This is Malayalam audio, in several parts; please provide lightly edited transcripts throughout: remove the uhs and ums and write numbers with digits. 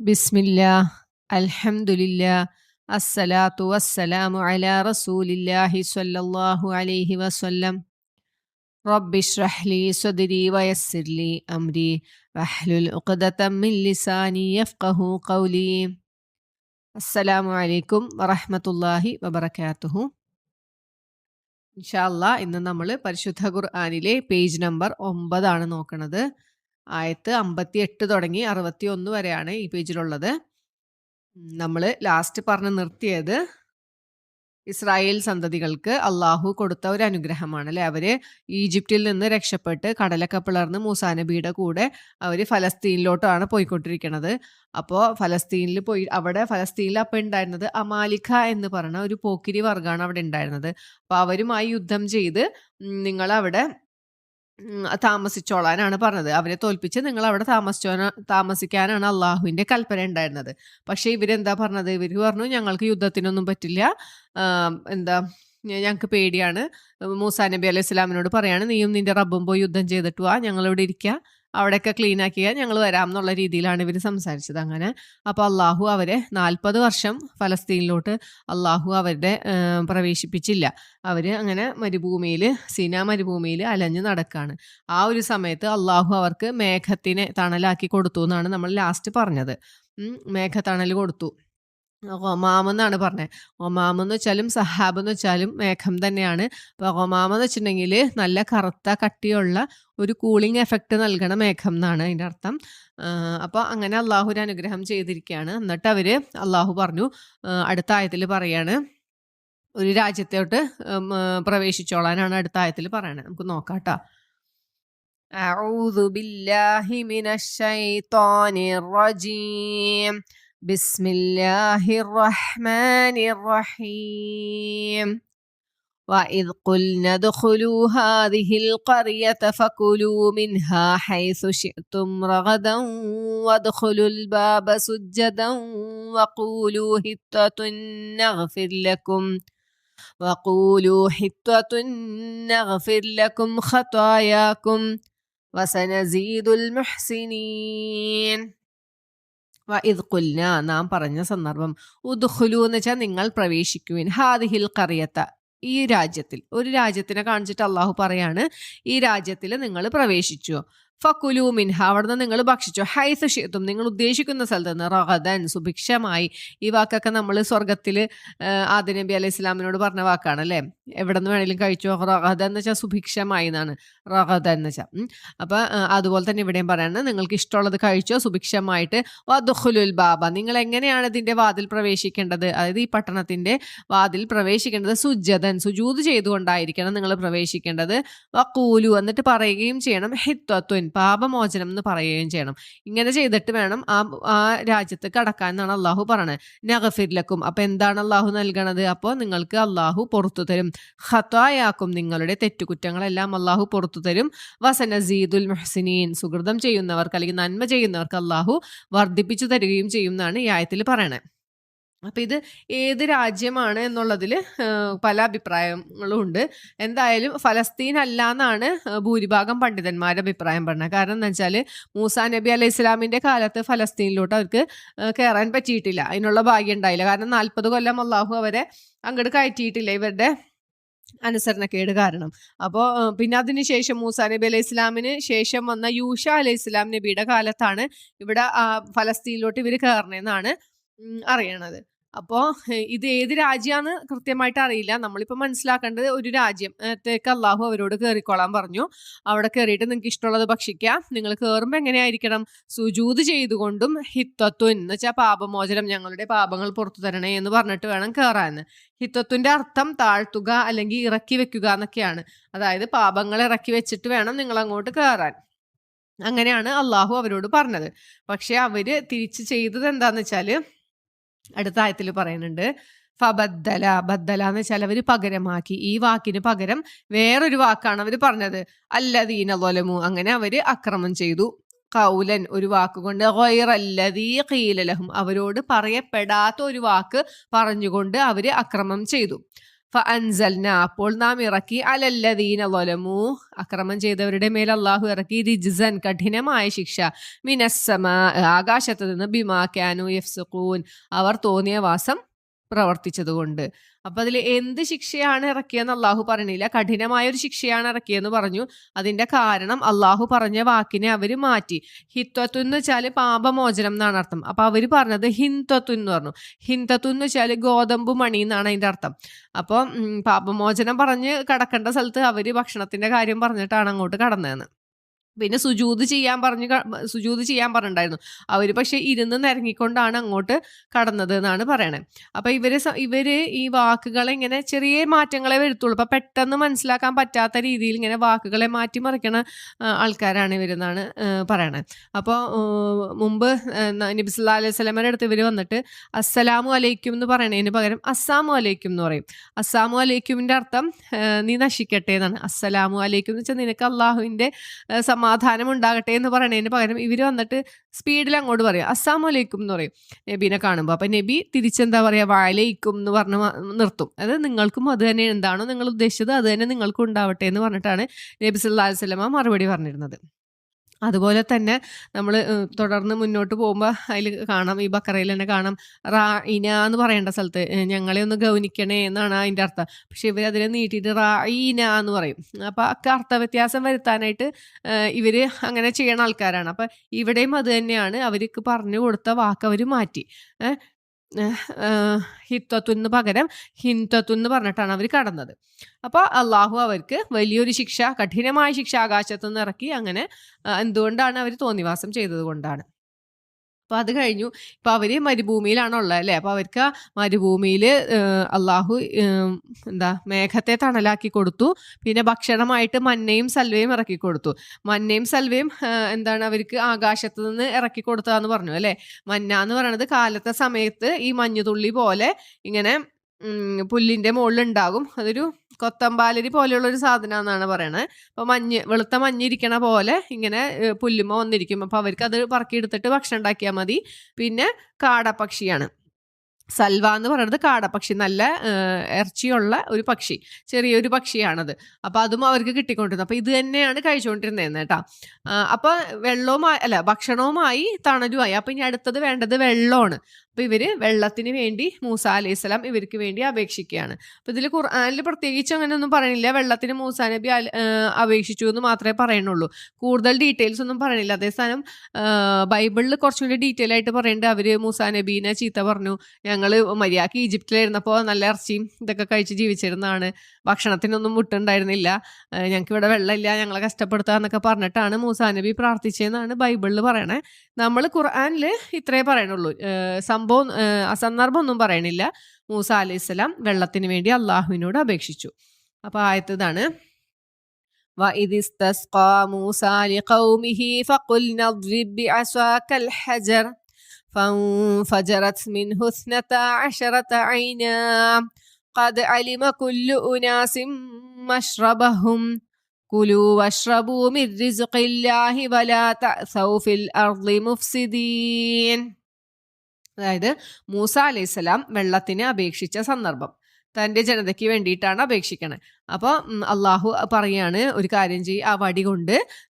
ബിസ്മില്ലാ അൽഹംദുലില്ലാ അസ്സലാത്തു വസ്സലാമു അലാ റസൂലില്ലാഹി സ്വല്ലല്ലാഹു അലൈഹി വസല്ലം റബ്ബിശ്റഹ് ലി സ്വദ്രി വയസ്സിർ ലി അംരി വഹ്ലുൽ ഉഖ്ദതം മിൻ ലിസാനി യഫ്ഖഹു ഖൗലി. അസ്സലാമു അലൈക്കും വറഹ്മത്തുള്ളാഹി വബറകാതുഹു. ഇൻഷാ അല്ലാഹ് ഇന്ന് നമ്മൾ പരിശുദ്ധ ഖുർആനിലെ പേജ് നമ്പർ 9 നോക്കുന്നത്. ആയത്ത് 58 തുടങ്ങി 61 വരെയാണ് ഈ പേജിലുള്ളത്. നമ്മൾ ലാസ്റ്റ് പറഞ്ഞ് നിർത്തിയത് ഇസ്രായേൽ സന്തതികൾക്ക് അള്ളാഹു കൊടുത്ത ഒരു അനുഗ്രഹമാണ് അല്ലെ. അവര് ഈജിപ്തിൽ നിന്ന് രക്ഷപ്പെട്ട് കടലൊക്കെ പിളർന്ന് മൂസാ നബിയുടെ കൂടെ അവർ ഫലസ്തീനിലോട്ടാണ് പോയിക്കൊണ്ടിരിക്കുന്നത്. അപ്പോൾ ഫലസ്തീനിൽ പോയി അവിടെ ഫലസ്തീനിൽ അപ്പം ഉണ്ടായിരുന്നത് അമാലിഖ എന്ന് പറയുന്ന ഒരു പോക്കിരി വർഗ്ഗമാണ് അവിടെ ഉണ്ടായിരുന്നത്. അപ്പോൾ അവരുമായി യുദ്ധം ചെയ്ത് നിങ്ങളവിടെ താമസിച്ചോളാനാണ് പറഞ്ഞത്. അവരെ തോൽപ്പിച്ച് നിങ്ങൾ അവിടെ താമസിക്കാനാണ് അള്ളാഹുവിന്റെ കൽപ്പന ഉണ്ടായിരുന്നത്. പക്ഷെ ഇവരെന്താ പറഞ്ഞത്? ഇവർ പറഞ്ഞു ഞങ്ങൾക്ക് യുദ്ധത്തിനൊന്നും പറ്റില്ല, എന്താ ഞങ്ങൾക്ക് പേടിയാണ്. മൂസാ നബി അലൈഹി സ്വലാമിനോട് പറയാണ്, നീയും നിന്റെ റബ്ബും പോയി യുദ്ധം ചെയ്തിട്ട് വാ, ഞങ്ങളിവിടെ ഇരിക്കുക, അവിടെയൊക്കെ ക്ലീൻ ആക്കിയ ഞങ്ങൾ വരാം എന്നുള്ള രീതിയിലാണ് ഇവർ സംസാരിച്ചത്. അങ്ങനെ അപ്പോൾ അള്ളാഹു അവരെ 40 വർഷം ഫലസ്തീനിലോട്ട് അള്ളാഹു അവരുടെ പ്രവേശിപ്പിച്ചില്ല. അവർ അങ്ങനെ മരുഭൂമിയിൽ, സീനാ മരുഭൂമിയിൽ അലഞ്ഞു നടക്കുകയാണ്. ആ ഒരു സമയത്ത് അള്ളാഹു അവർക്ക് മേഘത്തിനെ തണലാക്കി കൊടുത്തു എന്നാണ് നമ്മൾ ലാസ്റ്റ് പറഞ്ഞത്. മേഘത്തണൽ കൊടുത്തു. ഒമാമെന്നാണ് പറഞ്ഞത്. ഒമാമെന്ന് വെച്ചാലും സഹാബ് എന്ന് വെച്ചാലും മേഘം തന്നെയാണ്. അപ്പോൾ ഒമാമെന്ന് വെച്ചിട്ടുണ്ടെങ്കിൽ നല്ല കറുത്ത കട്ടിയുള്ള ഒരു കൂളിംഗ് എഫക്റ്റ് നൽകണ മേഘം എന്നാണ് അതിൻ്റെ അർത്ഥം. അപ്പോൾ അങ്ങനെ അള്ളാഹു ഒരു അനുഗ്രഹം ചെയ്തിരിക്കുകയാണ്. എന്നിട്ട് അള്ളാഹു പറഞ്ഞു, അടുത്ത ആയത്തിൽ പറയാണ്, ഒരു രാജ്യത്തോട്ട് പ്രവേശിച്ചോളാനാണ് അടുത്ത ആയത്തിൽ പറയണത്. നമുക്ക് നോക്കാം കേട്ടോ. അഊദു ബില്ലാഹി മിനശ് ശൈത്വാനിർ റജീം. بسم الله الرحمن الرحيم. وإذ قلنا ادخلوا هذه القرية فكلوا منها حيث شئتم رغدا وادخلوا الباب سجدا وقولوا حطة نغفر لكم خطاياكم وسنزيد المحسنين. ഇത് ഖുൽന നാം പറഞ്ഞ സന്ദർഭം, ഉദ്ഖുലു എന്ന് വെച്ചാൽ നിങ്ങൾ പ്രവേശിക്കുവിൻ, ഹാദിഹിൽ ഖറിയത്ത ഈ രാജ്യത്തിൽ. ഒരു രാജ്യത്തിനെ കാണിച്ചിട്ട് അള്ളാഹു പറയാണ്, ഈ രാജ്യത്തിൽ നിങ്ങൾ പ്രവേശിച്ചു. ഫക്കുലു മിൻഹ അവിടുന്ന് നിങ്ങൾ ഭക്ഷിച്ചു. ഹൈസ് ഷിത്തും നിങ്ങൾ ഉദ്ദേശിക്കുന്ന സ്ഥലത്ത് നിന്ന്, റഗദൻ സുഭിക്ഷമായി. ഈ വാക്കൊക്കെ നമ്മൾ സ്വർഗത്തിൽ ആദം നബി അലൈഹി ഇസ്ലാമിനോട് പറഞ്ഞ വാക്കാണ് അല്ലേ. എവിടെ നിന്ന് വേണമെങ്കിലും കഴിച്ചു. റഗദൻ എന്ന് വെച്ചാൽ സുഭിക്ഷമായി എന്നാണ് റഗദൻ എന്ന് വെച്ചാൽ. അപ്പം അതുപോലെ തന്നെ ഇവിടെയും പറയാണ്, നിങ്ങൾക്ക് ഇഷ്ടമുള്ളത് കഴിച്ചോ സുഭിക്ഷമായിട്ട്. വദ്ഖുലുൽ ബാബ നിങ്ങൾ എങ്ങനെയാണ് ഇതിന്റെ വാതിൽ പ്രവേശിക്കേണ്ടത്, അതായത് ഈ പട്ടണത്തിന്റെ വാതിൽ പ്രവേശിക്കേണ്ടത് സുജ്ജദൻ സുജൂദ് ചെയ്തുകൊണ്ടായിരിക്കണം നിങ്ങൾ പ്രവേശിക്കേണ്ടത്. വഖൂലു എന്നിട്ട് പറയുകയും ചെയ്യണം, ഹിത്വത്തുൻ പാപമോചനം എന്ന് പറയുകയും ചെയ്യണം. ഇങ്ങനെ ചെയ്തിട്ട് വേണം ആ രാജ്യത്ത് കടക്കാൻ എന്നാണ് അള്ളാഹു പറയണത്. നഗഫിർ ലക്കും അപ്പൊ എന്താണ് അള്ളാഹു നൽകണത്? അപ്പോൾ നിങ്ങൾക്ക് അള്ളാഹു പുറത്തു തരും. ഖത്വായാക്കും നിങ്ങളുടെ തെറ്റുകുറ്റങ്ങളെല്ലാം അള്ളാഹു പുറത്തു തരും. വസനസീദുൽ മുഹ്സിനീൻ സുകൃതം ചെയ്യുന്നവർക്ക് അല്ലെങ്കിൽ നന്മ ചെയ്യുന്നവർക്ക് അള്ളാഹു വർദ്ധിപ്പിച്ചു തരികയും ചെയ്യും എന്നാണ് ഈ ആയത്തിൽ പറയണത്. അപ്പം ഇത് ഏത് രാജ്യമാണ് എന്നുള്ളതിൽ പല അഭിപ്രായങ്ങളും ഉണ്ട്. എന്തായാലും ഫലസ്തീൻ അല്ല എന്നാണ് ഭൂരിഭാഗം പണ്ഡിതന്മാരുടെ അഭിപ്രായം പറഞ്ഞത്. കാരണം എന്താ വെച്ചാൽ മൂസാ നബി അലൈഹി ഇസ്ലാമിൻ്റെ കാലത്ത് ഫലസ്തീനിലോട്ട് അവർക്ക് കയറാൻ പറ്റിയിട്ടില്ല, അതിനുള്ള ഭാഗ്യം ഉണ്ടായില്ല. കാരണം 40 കൊല്ലം അള്ളാഹു അവരെ അങ്ങോട്ട് കയറ്റിയിട്ടില്ല ഇവരുടെ അനുസരണക്കേട് കാരണം. അപ്പോൾ പിന്നെ അതിന് ശേഷം മൂസാ നബി അലൈഹി ഇസ്ലാമിന് ശേഷം വന്ന യൂഷ അലൈഹി ഇസ്ലാം നബിയുടെ കാലത്താണ് ഇവിടെ ഫലസ്തീനിലോട്ട് ഇവർ കയറണമെന്നാണ് അറിയണത്. അപ്പോൾ ഇത് ഏത് രാജ്യമാണ് കൃത്യമായിട്ട് അറിയില്ല. നമ്മളിപ്പോൾ മനസ്സിലാക്കേണ്ടത് ഒരു രാജ്യത്തേക്ക് അള്ളാഹു അവരോട് കയറിക്കോളാൻ പറഞ്ഞു. അവിടെ കയറിയിട്ട് നിങ്ങൾക്ക് ഇഷ്ടമുള്ളത് ഭക്ഷിക്കാം. നിങ്ങൾ കയറുമ്പോൾ എങ്ങനെയായിരിക്കണം? സുജൂദ് ചെയ്തുകൊണ്ടും ഹിത്വത്തുൻ എന്ന് വെച്ചാൽ പാപമോചനം, ഞങ്ങളുടെ പാപങ്ങൾ പുറത്തു തരണേ എന്ന് പറഞ്ഞിട്ട് വേണം കയറാൻ. ഹിത്വത്തിന്റെ അർത്ഥം താഴ്ത്തുക അല്ലെങ്കിൽ ഇറക്കി വെക്കുക എന്നൊക്കെയാണ്. അതായത് പാപങ്ങൾ ഇറക്കി വെച്ചിട്ട് വേണം നിങ്ങൾ അങ്ങോട്ട് കയറാൻ. അങ്ങനെയാണ് അള്ളാഹു അവരോട് പറഞ്ഞത്. പക്ഷെ അവര് തിരിച്ച് ചെയ്തത് എന്താന്ന് വെച്ചാല് അടുത്ത ആയത്തിൽ പറയുന്നുണ്ട്, ഫബദ്ദല ബദ്ദല എന്ന് വെച്ചാൽ അവർ പകരമാക്കി. ഈ വാക്കിന് പകരം വേറൊരു വാക്കാണ് അവർ പറഞ്ഞത്, അല്ലദീന ളലമു അങ്ങനെ അവർ അക്രമം ചെയ്തു. ഖൗലൻ ഒരു വാക്കുകൊണ്ട്, ഗൈറല്ലദീ ഖീല ലഹും അവരോട് പറയപ്പെടാത്ത ഒരു വാക്ക് പറഞ്ഞുകൊണ്ട് അവർ അക്രമം ചെയ്തു. ഫഅൻസൽന അപ്പോൾ നാം ഇറക്കി അലല്ലദീന ളലമു അക്രമം ചെയ്തവരുടെ മേൽ അല്ലാഹു ഇറക്കി റിജ്സൻ കഠിനമായ ശിക്ഷ മിനസ്സമാ ആകാശത്ത് നിന്ന് ബിമാ കാനു യഫ്സുഖൂൻ അവർ തോന്നിയ വാസം പ്രവർത്തിച്ചതുകൊണ്ട്. അപ്പൊ അതിൽ എന്ത് ശിക്ഷയാണ് ഇറക്കിയെന്ന് അള്ളാഹു പറഞ്ഞില്ല. കഠിനമായ ഒരു ശിക്ഷയാണ് ഇറക്കിയെന്ന് പറഞ്ഞു. അതിന്റെ കാരണം അള്ളാഹു പറഞ്ഞ വാക്കിനെ അവര് മാറ്റി. ഹിത്വത്തു എന്ന് വെച്ചാൽ പാപമോചനം എന്നാണ് അർത്ഥം. അപ്പൊ അവര് പറഞ്ഞത് ഹിന്ദത്തു എന്ന് പറഞ്ഞു. ഹിന്ദത്തു എന്ന് വെച്ചാൽ ഗോതമ്പ് മണി എന്നാണ് അതിന്റെ അർത്ഥം. അപ്പോൾ പാപമോചനം പറഞ്ഞ് കടക്കേണ്ട സ്ഥലത്ത് അവര് ഭക്ഷണത്തിന്റെ കാര്യം പറഞ്ഞിട്ടാണ് അങ്ങോട്ട് കടന്നതെന്ന്. പിന്നെ സുജൂദ് ചെയ്യാൻ പറഞ്ഞിട്ടുണ്ടായിരുന്നു. അവര് പക്ഷെ ഇരുന്ന് നിരങ്ങിക്കൊണ്ടാണ് അങ്ങോട്ട് കടന്നത് എന്നാണ് പറയണേ. അപ്പൊ ഇവര് ഈ വാക്കുകളെ ഇങ്ങനെ ചെറിയ മാറ്റങ്ങളെ വരുത്തുള്ളൂ. അപ്പൊ പെട്ടെന്ന് മനസ്സിലാക്കാൻ പറ്റാത്ത രീതിയിൽ ഇങ്ങനെ വാക്കുകളെ മാറ്റിമറിക്കണ ആൾക്കാരാണ് ഇവരെന്നാണ് പറയണേ. അപ്പോൾ മുമ്പ് നബി സല്ലല്ലാഹു അലൈഹി വസല്ലമയുടെ അടുത്ത് ഇവര് വന്നിട്ട് അസ്സലാമു അലൈക്കും എന്ന് പറയണതിന് പകരം അസ്സാമു അലൈക്കും എന്ന് പറയും. അസ്സാമു അലൈക്കുമിന്റെ അർത്ഥം നീ നശിക്കട്ടെ എന്നാണ്. അസ്സലാമു അലൈക്കും എന്ന് വെച്ചാൽ നിനക്ക് അള്ളാഹുവിന്റെ സമാധാനം ഉണ്ടാകട്ടെ എന്ന് പറയുന്നതിന് പകരം ഇവർ വന്നിട്ട് സ്പീഡിൽ അങ്ങോട്ട് പറയും അസ്സാമു അലൈക്കും എന്ന് പറയും നബീനെ കാണുമ്പോൾ. അപ്പം നബി തിരിച്ചെന്താ പറയുക വഅലൈക്കും എന്ന് പറഞ്ഞ് നിർത്തും. അത് നിങ്ങൾക്കും അത് തന്നെ എന്താണോ നിങ്ങൾ ഉദ്ദേശിച്ചത് അത് തന്നെ നിങ്ങൾക്കും ഉണ്ടാവട്ടെ എന്ന് പറഞ്ഞിട്ടാണ് നബി സല്ലല്ലാഹു അലൈഹി വസല്ലമ മറുപടി പറഞ്ഞിരുന്നത്. അതുപോലെ തന്നെ നമ്മൾ തുടർന്ന് മുന്നോട്ട് പോകുമ്പോൾ അതിൽ കാണാം, ഈ ബക്കറയിൽ തന്നെ കാണാം റായിന എന്ന് പറയേണ്ട സ്ഥലത്ത് ഞങ്ങളെ ഒന്ന് ഗൗനിക്കണേ എന്നാണ് അതിൻ്റെ അർത്ഥം. പക്ഷെ ഇവർ അതിനെ നീട്ടിയിട്ട് റായിന എന്ന് പറയും. അപ്പോൾ ഒക്കെ അർത്ഥ വ്യത്യാസം വരുത്താനായിട്ട് ഇവർ അങ്ങനെ ചെയ്യണ ആൾക്കാരാണ്. അപ്പം ഇവിടെയും അത് തന്നെയാണ്, അവർക്ക് പറഞ്ഞു കൊടുത്ത വാക്ക് അവർ മാറ്റി. ഹിത്വത്തുന്ന് പകരം ഹിന്ദത്തുന്ന് പറഞ്ഞിട്ടാണ് അവർ കടന്നത്. അപ്പോൾ അള്ളാഹു അവർക്ക് വലിയൊരു ശിക്ഷ, കഠിനമായ ശിക്ഷ ആകാശത്തു നിന്ന് ഇറക്കി. അങ്ങനെ എന്തുകൊണ്ടാണ് അവർ തോന്നിവാസം ചെയ്തത് കൊണ്ടാണ്. അപ്പോൾ അത് കഴിഞ്ഞു. ഇപ്പോൾ അവർ മരുഭൂമിയിലാണുള്ളത് അല്ലേ. അപ്പോൾ അവർക്ക് മരുഭൂമിയിൽ അള്ളാഹു മേഘത്തെ തണലാക്കി കൊടുത്തു. പിന്നെ ഭക്ഷണമായിട്ട് മന്നയും സൽവയും ഇറക്കി കൊടുത്തു. മന്നയും സൽവയും അവർക്ക് ആകാശത്ത് നിന്ന് ഇറക്കി കൊടുത്തതെന്ന് പറഞ്ഞു അല്ലേ. മന്ന എന്ന് പറയുന്നത് കാലത്തെ സമയത്ത് ഈ മഞ്ഞുതുള്ളി പോലെ ഇങ്ങനെ പുല്ലിന്റെ മുകളിൽ ഉണ്ടാകും. അതൊരു കൊത്തമ്പാലരി പോലെയുള്ള ഒരു സാധനം എന്നാണ് പറയണത്. അപ്പോൾ വെളുത്ത മഞ്ഞിരിക്കണ പോലെ ഇങ്ങനെ പുല്ലുമ വന്നിരിക്കും. അപ്പോൾ അവർക്ക് അത് പറക്കിയെടുത്തിട്ട് ഭക്ഷണം ഉണ്ടാക്കിയാൽ മതി. പിന്നെ കാടപ്പക്ഷിയാണ് സൽവ എന്ന് പറയുന്നത്. കാടപ്പക്ഷി, നല്ല ഇറച്ചിയുള്ള ഒരു പക്ഷി, ചെറിയൊരു പക്ഷിയാണത്. അപ്പോൾ അതും അവർക്ക് കിട്ടിക്കൊണ്ടിരുന്നു. അപ്പോൾ ഇത് തന്നെയാണ് കഴിച്ചുകൊണ്ടിരുന്നതെന്ന് കേട്ടോ. അപ്പോൾ ഭക്ഷണവുമായി തണലുമായി. അപ്പോൾ ഇനി അടുത്തത് വേണ്ടത് വെള്ളമാണ്. അപ്പോൾ ഇവർ വെള്ളത്തിന് വേണ്ടി മൂസ അലൈഹിസ്സലാം ഇവർക്ക് വേണ്ടി അപേക്ഷിക്കുകയാണ്. അപ്പോൾ ഇതിൽ ഖുർആനിൽ പ്രത്യേകിച്ച് അങ്ങനെയൊന്നും പറയണില്ല. വെള്ളത്തിന് മൂസ നബി അപേക്ഷിച്ചു എന്ന് മാത്രമേ പറയുന്നുള്ളൂ. കൂടുതൽ ഡീറ്റെയിൽസ് ഒന്നും പറയണില്ല. അതേസമയം ബൈബിളിൽ കുറച്ചുകൂടി ഡീറ്റെയിൽ ആയിട്ട് പറയുന്നുണ്ട്. അവർ മൂസ നബീനെ ചീത്ത പറഞ്ഞു, ഞങ്ങൾ മര്യാദക്ക് ഈജിപ്തിലായിരുന്നപ്പോൾ നല്ല ഇറച്ചിയും ഇതൊക്കെ കഴിച്ച് ജീവിച്ചിരുന്നതാണ്, ഭക്ഷണത്തിനൊന്നും മുട്ടുണ്ടായിരുന്നില്ല, ഞങ്ങൾക്ക് ഇവിടെ വെള്ളമില്ല, ഞങ്ങളെ കഷ്ടപ്പെടുത്തുക എന്നൊക്കെ പറഞ്ഞിട്ടാണ് മൂസ നബി പ്രാർത്ഥിച്ചതെന്നാണ് ബൈബിളിൽ പറയണേ. നമ്മൾ ഖുർആനിൽ ഇത്രേ പറയണുള്ളൂ. സന്ദർഭം ഒന്നും പറയണില്ല. മൂസ അലൈഹിസ്സലാം വെള്ളത്തിന് വേണ്ടി അള്ളാഹുവിനോട് അപേക്ഷിച്ചു. അപ്പൊ ആയതാണ് وَإِذِ اسْتَسْقَى مُوسَى لِقَوْمِهِ فَقُلْنَا اضْرِبْ بِعَصَاكَ الْحَجَرَ فَانفَجَرَتْ مِنْهُ 12 عَيْنًا قَدْ عَلِمَ كُلُّ أُنَاسٍ مَشْرَبَهُمْ كُلُوا وَاشْرَبُوا مِنْ رِزْقِ اللَّهِ وَلَا تَأْثَوْا فِي الْأَرْضِ مُفْسِدِينَ. അതായത് മൂസ അലൈഹിസ്സലാം വെള്ളത്തിന് അപേക്ഷിച്ച സന്ദർഭം, തൻ്റെ ജനതയ്ക്ക് വേണ്ടിയിട്ടാണ് അപേക്ഷിക്കണത്. അപ്പോൾ അള്ളാഹു പറയാണ്, ഒരു കാര്യം ചെയ്യ്,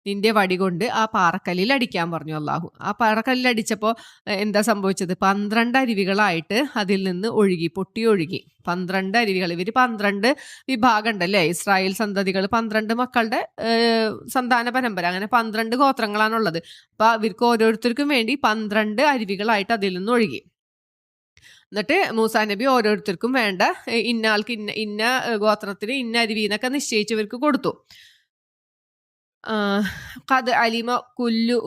നിന്റെ വടി കൊണ്ട് ആ പാറക്കല്ലിൽ അടിക്കാൻ പറഞ്ഞു അള്ളാഹു. ആ പാറക്കല്ലിൽ അടിച്ചപ്പോൾ എന്താ സംഭവിച്ചത്? 12 അരുവികളായിട്ട് അതിൽ നിന്ന് പൊട്ടി ഒഴുകി 12 അരുവികൾ. ഇവർ 12 വിഭാഗം ഉണ്ടല്ലേ, ഇസ്രായേൽ സന്തതികൾ, 12 മക്കളുടെ സന്താന പരമ്പര, അങ്ങനെ 12 ഗോത്രങ്ങളാണുള്ളത്. അപ്പോൾ ഇവർക്ക് ഓരോരുത്തർക്കും വേണ്ടി 12 അരുവികളായിട്ട് അതിൽ നിന്ന് ഒഴുകി. എന്നിട്ട് മൂസാ നബി ഓരോരുത്തർക്കും വേണ്ട ഇന്ന ആൾക്ക് ഇന്ന ഗോത്രത്തിന് ഇന്ന അരുവി എന്നൊക്കെ നിശ്ചയിച്ചവർക്ക് കൊടുത്തു. ഖദ് അലിമ കുല്ലു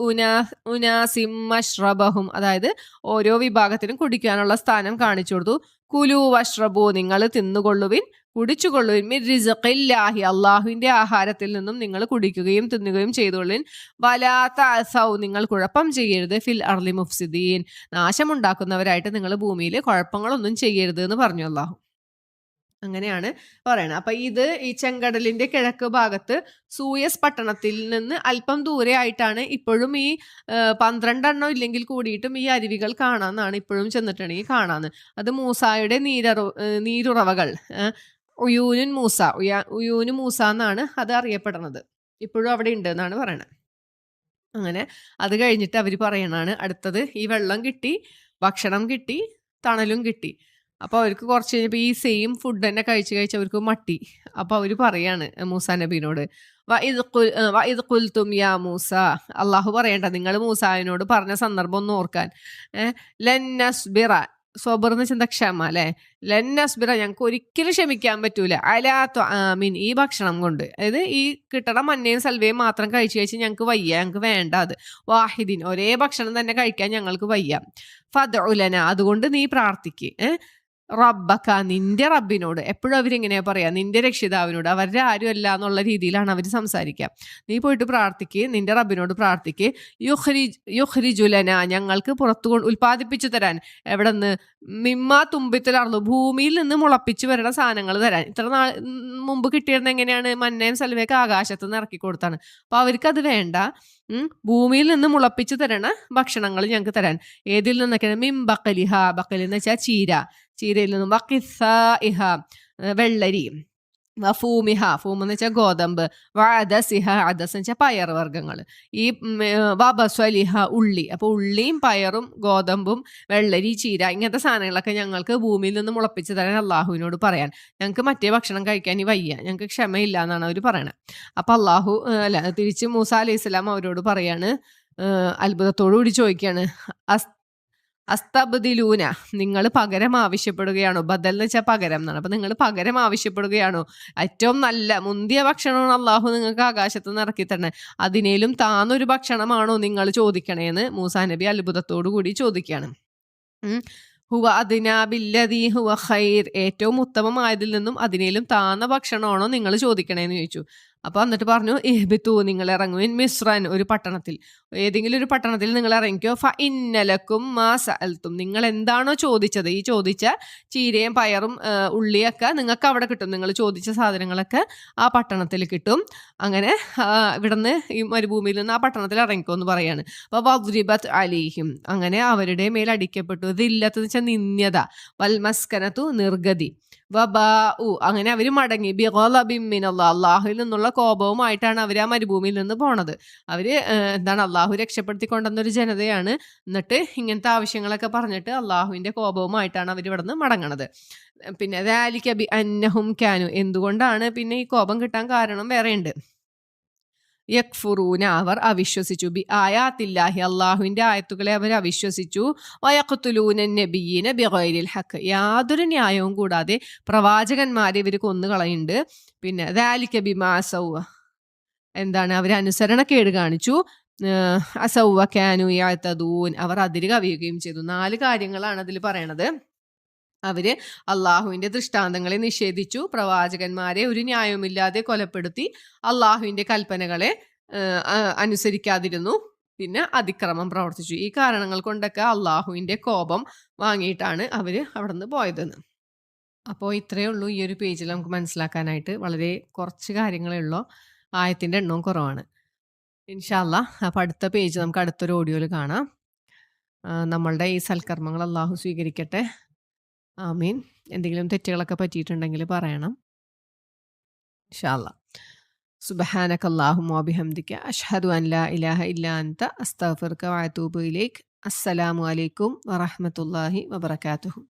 ഉനാസിം മശ്റബഹും, അതായത് ഓരോ വിഭാഗത്തിനും കുടിക്കാനുള്ള സ്ഥാനം കാണിച്ചു കൊടുത്തു. കുലു വഷ്റബു, നിങ്ങൾ തിന്നുകൊള്ളുവിൻ, കുടിച്ചുകൊള്ളുവിൻ, മിർ റിസ്ഖില്ലാഹി, അള്ളാഹുവിന്റെ ആഹാരത്തിൽ നിന്നും നിങ്ങൾ കുടിക്കുകയും തിന്നുകയും ചെയ്തുകൊള്ളുവിൻ. വലാ തഅസൗ, നിങ്ങൾ കുഴപ്പം ചെയ്യരുത്, ഫിൽ അർളി മുഫ്സിദീൻ, നാശമുണ്ടാക്കുന്നവരായിട്ട് നിങ്ങൾ ഭൂമിയിൽ കുഴപ്പങ്ങളൊന്നും ചെയ്യരുത് എന്ന് പറഞ്ഞു അള്ളാഹു. അങ്ങനെയാണ് പറയണത്. അപ്പൊ ഇത് ഈ ചെങ്കടലിന്റെ കിഴക്ക് ഭാഗത്ത് സൂയസ് പട്ടണത്തിൽ നിന്ന് അല്പം ദൂരെ ആയിട്ടാണ് ഇപ്പോഴും ഈ 12 എണ്ണം ഇല്ലെങ്കിൽ കൂടിയിട്ടും ഈ അരുവികൾ കാണാന്നാണ് ഇപ്പോഴും ചെന്നിട്ടുണ്ടെങ്കിൽ കാണാന്ന്. അത് മൂസായുടെ നീരുറവകൾ ഉയൂനുൻ മൂസ, ഉയൂനു മൂസ എന്നാണ് അത് അറിയപ്പെടുന്നത്. ഇപ്പോഴും അവിടെ ഉണ്ട് എന്നാണ് പറയണത്. അങ്ങനെ അത് കഴിഞ്ഞിട്ട് അവർ പറയണാണ് അടുത്തത്, ഈ വെള്ളം കിട്ടി, ഭക്ഷണം കിട്ടി, തണലും കിട്ടി. അപ്പോൾ അവർക്ക് കുറച്ച് കഴിഞ്ഞപ്പോൾ ഈ സെയിം ഫുഡ് തന്നെ കഴിച്ച് അവർക്ക് മട്ടി. അപ്പോൾ അവർ പറയാണ് മൂസാ നബീനോട്, ഇത് കുൽത്തും യാ മൂസ, അള്ളാഹു പറയണ്ട നിങ്ങൾ മൂസാവിനോട് പറഞ്ഞ സന്ദർഭം ഒന്ന് ഓർക്കാൻ. ലന്നസ്ബിറ, സോബർ എന്ന് വെച്ചാൽ ക്ഷമ അല്ലെ. ലന്നസ്ബിറ, ഞങ്ങൾക്ക് ഒരിക്കലും ക്ഷമിക്കാൻ പറ്റൂല, അലാ ത്വആമിൻ, ഈ ഭക്ഷണം കൊണ്ട്, അതായത് ഈ കിട്ടണ മന്നയും സൽവയും മാത്രം കഴിച്ച് ഞങ്ങൾക്ക് വയ്യ, ഞങ്ങൾക്ക് വേണ്ട അത്. വാഹിദിൻ, ഒരേ ഭക്ഷണം തന്നെ കഴിക്കാൻ ഞങ്ങൾക്ക് വയ്യ. ഫദ്ഉലന, അതുകൊണ്ട് നീ പ്രാർത്ഥിക്ക്. റബ്ബക്ക, നിന്റെ റബ്ബിനോട്. എപ്പോഴും അവരിങ്ങനെയാ പറയാ, നിന്റെ രക്ഷിതാവിനോട്. അവരുടെ ആരും അല്ല എന്നുള്ള രീതിയിലാണ് അവർ സംസാരിക്കുക. നീ പോയിട്ട് പ്രാർത്ഥിക്ക്, നിന്റെ റബ്ബിനോട് പ്രാർത്ഥിക്ക്. യുഖ്രിജുലന, ഞങ്ങൾക്ക് പുറത്തു ഉൽപ്പാദിപ്പിച്ചു തരാൻ. എവിടെ നിന്ന്? മിമ്മ തുമ്പിത്തലർന്നു, ഭൂമിയിൽ നിന്ന് മുളപ്പിച്ചു വരുന്ന സാധനങ്ങൾ തരാൻ. ഇത്ര നാൾ മുമ്പ് കിട്ടിയിരുന്ന എങ്ങനെയാണ്? മന്നയും സൽവയൊക്കെ ആകാശത്ത് നിന്ന് ഇറക്കി കൊടുത്താണ്. അപ്പൊ അവർക്കത് വേണ്ട. ഭൂമിയിൽ നിന്ന് മുളപ്പിച്ചു തരണ ഭക്ഷണങ്ങൾ ഞങ്ങൾക്ക് തരാൻ. ഏതിൽ നിന്നൊക്കെയാണ്? മിം ബക്കലിഹ, ബക്കലി എന്ന് വെച്ചാൽ ചീര, ചീരയിൽ നിന്നും. വഖിസ്സാഇഹ, വെള്ളരി. വഫൂമിഹ, ഫൂം എന്ന് വെച്ചാൽ ഗോതമ്പ്. വഅദസിഹ, അദസ് എന്ന് വെച്ചാൽ പയർ വർഗ്ഗങ്ങൾ. ഈ വബസ്വലിഹ, ഉള്ളി. അപ്പോൾ ഉള്ളിയും പയറും ഗോതമ്പും വെള്ളരി, ചീര, ഇങ്ങനത്തെ സാധനങ്ങളൊക്കെ ഞങ്ങൾക്ക് ഭൂമിയിൽ നിന്ന് മുളപ്പിച്ച് തരാൻ അള്ളാഹുവിനോട് പറയാൻ. ഞങ്ങൾക്ക് മറ്റേ ഭക്ഷണം കഴിക്കാൻ ഈ വയ്യ, ഞങ്ങൾക്ക് ക്ഷമയില്ല എന്നാണ് അവർ പറയണത്. അപ്പം അള്ളാഹു തിരിച്ച് മൂസ അലൈഹി സ്വലാം അവരോട് പറയാണ്, അത്ഭുതത്തോടു കൂടി ചോദിക്കുകയാണ്, അസ്തബ്ദിലൂന, നിങ്ങൾ പകരം ആവശ്യപ്പെടുകയാണോ? ബദൽ എന്ന് വെച്ചാൽ പകരം എന്നാണ്. അപ്പൊ നിങ്ങൾ പകരം ആവശ്യപ്പെടുകയാണോ? ഏറ്റവും നല്ല മുന്തിയ ഭക്ഷണമാണ് അള്ളാഹു നിങ്ങൾക്ക് ആകാശത്ത് നിന്ന് ഇറക്കി തന്നെ, അതിനേലും താന്നൊരു ഭക്ഷണമാണോ നിങ്ങൾ ചോദിക്കണേന്ന് മൂസാ നബി അത്ഭുതത്തോടു കൂടി ചോദിക്കുകയാണ്. ഹുവ അദ്നാബില്ലദീ ഹുവ ഖൈർ, ഏറ്റവും ഉത്തമമായതിൽ നിന്നും അതിനേലും താന്ന ഭക്ഷണമാണോ നിങ്ങൾ ചോദിക്കണേന്ന് ചോദിച്ചു. അപ്പൊ എന്നിട്ട് പറഞ്ഞു, ഇഹ്ബിത്തു, നിങ്ങൾ ഇറങ്ങുവിൻ, മിസ്രൻ, ഒരു പട്ടണത്തിൽ, ഏതെങ്കിലും ഒരു പട്ടണത്തിൽ നിങ്ങൾ ഇറങ്ങിക്കോ. ഫ ഇന്നലക്കും മാ സഅൽത്തും, നിങ്ങൾ എന്താണോ ചോദിച്ചത്, ഈ ചോദിച്ച ചീരയും പയറും ഉള്ളിയൊക്കെ നിങ്ങൾക്ക് അവിടെ കിട്ടും. നിങ്ങൾ ചോദിച്ച സാധനങ്ങളൊക്കെ ആ പട്ടണത്തിൽ കിട്ടും. അങ്ങനെ ഇവിടുന്ന് ഈ മരുഭൂമിയിൽ നിന്ന് ആ പട്ടണത്തിൽ ഇറങ്ങിക്കോ എന്ന് പറയാണ്. അപ്പൊ വദ്രിബത് അലൈഹിം, അങ്ങനെ അവരുടെ മേൽ അടിക്കപ്പെട്ടു. ദില്ലത്ത് എന്ന് വെച്ചാൽ നിന്യത, വൽമസ്കനത്തു, നിർഗതി. വബാഉ, അങ്ങനെ അവർ മടങ്ങി. ബിഗളബിൻ മിനല്ലാഹ്, അള്ളാഹുവിൽ നിന്നുള്ള കോപവുമായിട്ടാണ് അവർ ആ മരുഭൂമിയിൽ നിന്ന് പോണത്. അവര് എന്താണ്, അള്ളാഹു രക്ഷപ്പെടുത്തിക്കൊണ്ടെന്നൊരു ജനതയാണ്. എന്നിട്ട് ഇങ്ങനത്തെ ആവശ്യങ്ങളൊക്കെ പറഞ്ഞിട്ട് അള്ളാഹുവിന്റെ കോപവുമായിട്ടാണ് അവർ ഇവിടെ നിന്ന് മടങ്ങണത്. പിന്നെ ദാലിക ബി അന്നഹും കാനു, എന്തുകൊണ്ടാണ് പിന്നെ ഈ കോപം കിട്ടാൻ കാരണം വേറെയുണ്ട്. യക്ഫുറൂന, അവർ അവിശ്വസിച്ചു. ബി ആയാത്തില്ലാഹി, അള്ളാഹുവിന്റെ ആയത്തുകളെ അവർ അവിശ്വസിച്ചു. വയഖ്തുലൂന നബിയ്യീന ബിഗൈരിൽ ഹഖ്, യാതൊരു ന്യായവും കൂടാതെ പ്രവാചകന്മാരെ ഇവർ കൊന്നുകളയുന്നുണ്ട്. പിന്നെ ദാലിക ബിമാ അസൗവ, എന്താണ്, അവർ അനുസരണക്കേട് കാണിച്ചു. അസൗവ കാനു യഅ്തദൂൻ, അവർ അതിര് കവിയുകയും ചെയ്തു. 4 കാര്യങ്ങളാണ് അതിൽ പറയണത്. അവര് അള്ളാഹുവിന്റെ ദൃഷ്ടാന്തങ്ങളെ നിഷേധിച്ചു, പ്രവാചകന്മാരെ ഒരു ന്യായവുമില്ലാതെ കൊലപ്പെടുത്തി, അള്ളാഹുവിന്റെ കൽപ്പനകളെ അനുസരിക്കാതിരുന്നു, പിന്നെ അതിക്രമം പ്രവർത്തിച്ചു. ഈ കാരണങ്ങൾ കൊണ്ടൊക്കെ അള്ളാഹുവിന്റെ കോപം വാങ്ങിയിട്ടാണ് അവര് അവിടെ നിന്ന് പോയതെന്ന്. അപ്പോൾ ഇത്രയേ ഉള്ളൂ ഈ ഒരു പേജിൽ നമുക്ക് മനസ്സിലാക്കാനായിട്ട്. വളരെ കുറച്ച് കാര്യങ്ങളേ ഉള്ളൂ, ആയത്തിന്റെ എണ്ണവും കുറവാണ്. ഇൻഷാ അല്ലാഹ് അപ്പോൾ അടുത്ത പേജ് നമുക്ക് അടുത്തൊരു ഓഡിയോയിൽ കാണാം. നമ്മളുടെ ഈ സൽക്കർമ്മങ്ങൾ അള്ളാഹു സ്വീകരിക്കട്ടെ. ആമീൻ. എന്തെങ്കിലും തെറ്റുകളൊക്കെ പറ്റിയിട്ടുണ്ടെങ്കിൽ പറയണം ഇൻഷാ അല്ലാഹ്. സുബ്ഹാനക അല്ലാഹുമ്മ വബിഹംദിക അഷ്ഹദു അൻ ലാ ഇലാഹ ഇല്ലാ അൻത അസ്തഗ്ഫിറുക വഅതൂബു ഇലൈക്. അസ്സലാമു അലൈക്കും വറഹ്മത്തുള്ളാഹി വബറകാതുഹു.